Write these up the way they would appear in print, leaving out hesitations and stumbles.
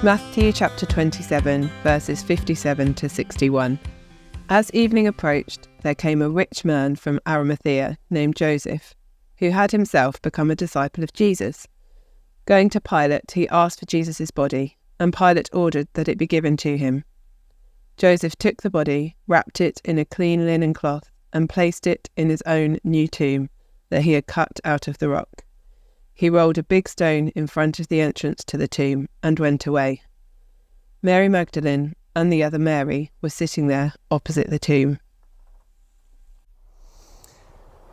Matthew chapter 27, verses 57 to 61. As evening approached, there came a rich man from Arimathea named Joseph, who had himself become a disciple of Jesus. Going to Pilate, he asked for Jesus' body, and Pilate ordered that it be given to him. Joseph took the body, wrapped it in a clean linen cloth, and placed it in his own new tomb that he had cut out of the rock. He rolled a big stone in front of the entrance to the tomb and went away. Mary Magdalene and the other Mary were sitting there opposite the tomb.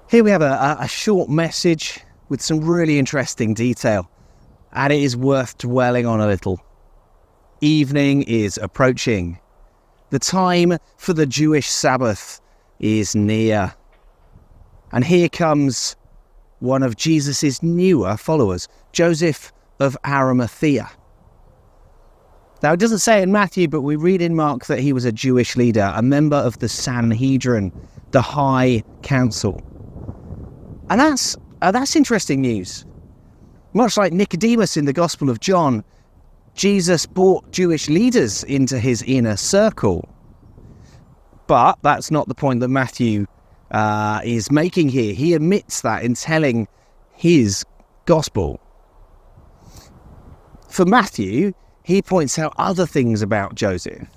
Here we have a short message with some really interesting detail, and it is worth dwelling on a little. Evening is approaching. The time for the Jewish Sabbath is near. And here comes one of Jesus' newer followers, Joseph of Arimathea. Now, it doesn't say in Matthew, but we read in Mark that he was a Jewish leader, a member of the Sanhedrin, the High Council. And that's interesting news. Much like Nicodemus in the Gospel of John, Jesus brought Jewish leaders into his inner circle. But that's not the point that Matthew is making here. He admits that in telling his gospel. For Matthew, he points out other things about Joseph.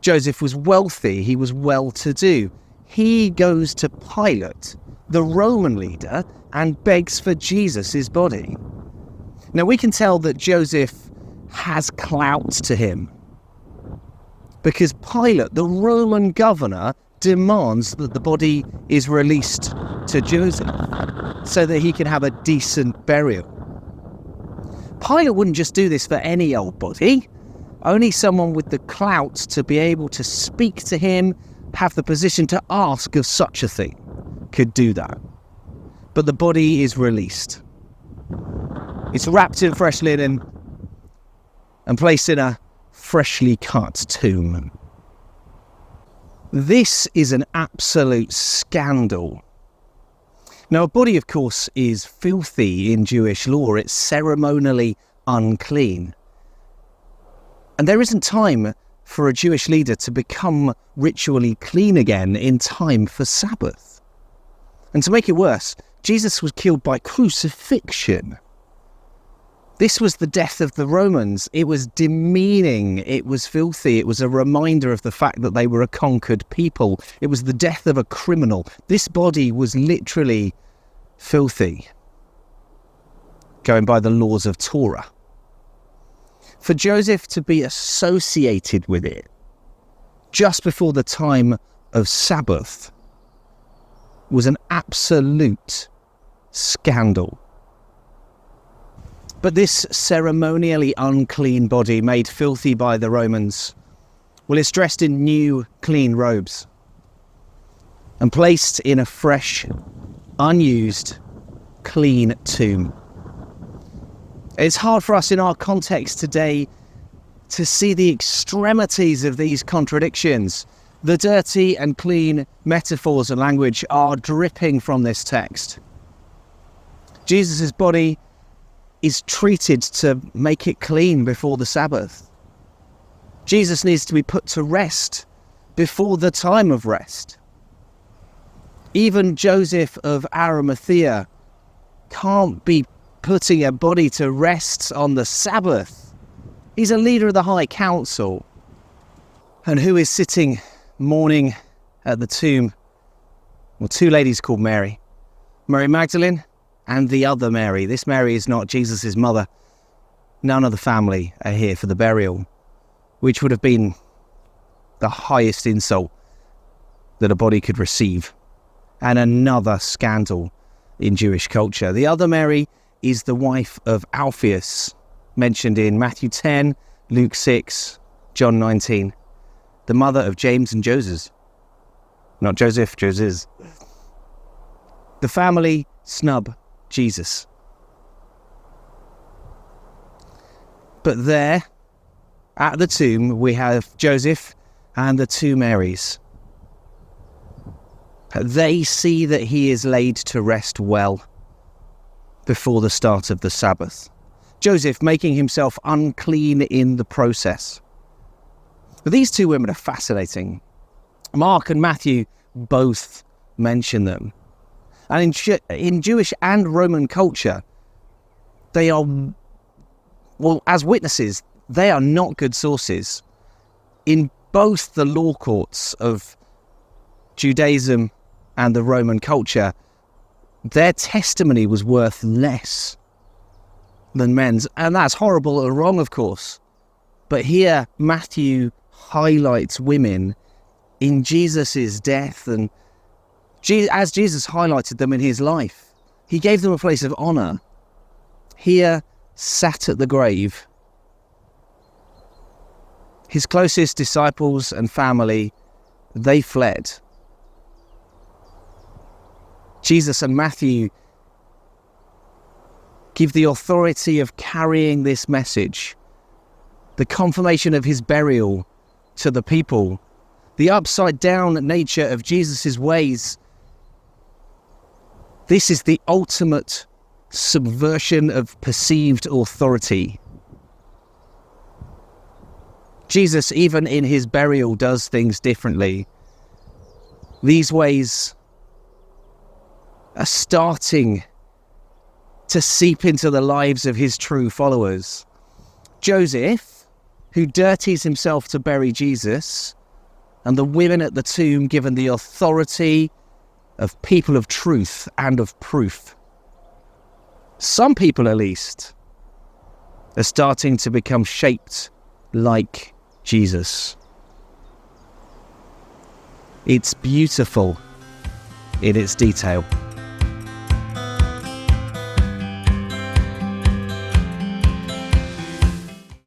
Joseph was wealthy, he was well-to-do. He goes to Pilate, the Roman leader, and begs for Jesus' body. Now we can tell that Joseph has clout to him, because Pilate, the Roman governor, demands that the body is released to Joseph so that he can have a decent burial. Pilate wouldn't just do this for any old body. Only someone with the clout to be able to speak to him, have the position to ask of such a thing, could do that. But the body is released. It's wrapped in fresh linen and placed in a freshly cut tomb. This is an absolute scandal. Now, a body, of course, is filthy in Jewish law. It's ceremonially unclean. And there isn't time for a Jewish leader to become ritually clean again in time for Sabbath. And to make it worse, Jesus was killed by crucifixion. This was the death of the Romans. It was demeaning. It was filthy. It was a reminder of the fact that they were a conquered people. It was the death of a criminal. This body was literally filthy, going by the laws of Torah. For Joseph to be associated with it just before the time of Sabbath was an absolute scandal. But this ceremonially unclean body made filthy by the Romans, well, it's dressed in new, clean robes and placed in a fresh, unused, clean tomb. It's hard for us in our context today to see the extremities of these contradictions. The dirty and clean metaphors and language are dripping from this text. Jesus' body is treated to make it clean before the Sabbath. Jesus needs to be put to rest before the time of rest. Even Joseph of Arimathea can't be putting a body to rest on the Sabbath. He's a leader of the High Council. And who is sitting mourning at the tomb? Well, two ladies called Mary. Mary Magdalene and the other Mary. This Mary is not Jesus' mother. None of the family are here for the burial, which would have been the highest insult that a body could receive, and another scandal in Jewish culture. The other Mary is the wife of Alphaeus, mentioned in Matthew 10, Luke 6, John 19, the mother of James and Joses. Not Joseph, Joses. The family snub Jesus. But there, at the tomb, we have Joseph and the two Marys. They see that he is laid to rest well before the start of the Sabbath. Joseph making himself unclean in the process. But these two women are fascinating. Mark and Matthew both mention them. And in Jewish and Roman culture, they are, well, as witnesses, they are not good sources. In both the law courts of Judaism and the Roman culture, their testimony was worth less than men's. And that's horrible and wrong, of course. But here, Matthew highlights women in Jesus' death, and as Jesus highlighted them in his life, he gave them a place of honour. Here, sat at the grave, his closest disciples and family, they fled. Jesus and Matthew give the authority of carrying this message, the confirmation of his burial to the people, the upside down nature of Jesus' ways. This is the ultimate subversion of perceived authority. Jesus, even in his burial, does things differently. These ways are starting to seep into the lives of his true followers. Joseph, who dirties himself to bury Jesus, and the women at the tomb given the authority of people of truth and of proof. Some people, at least, are starting to become shaped like Jesus. It's beautiful in its detail.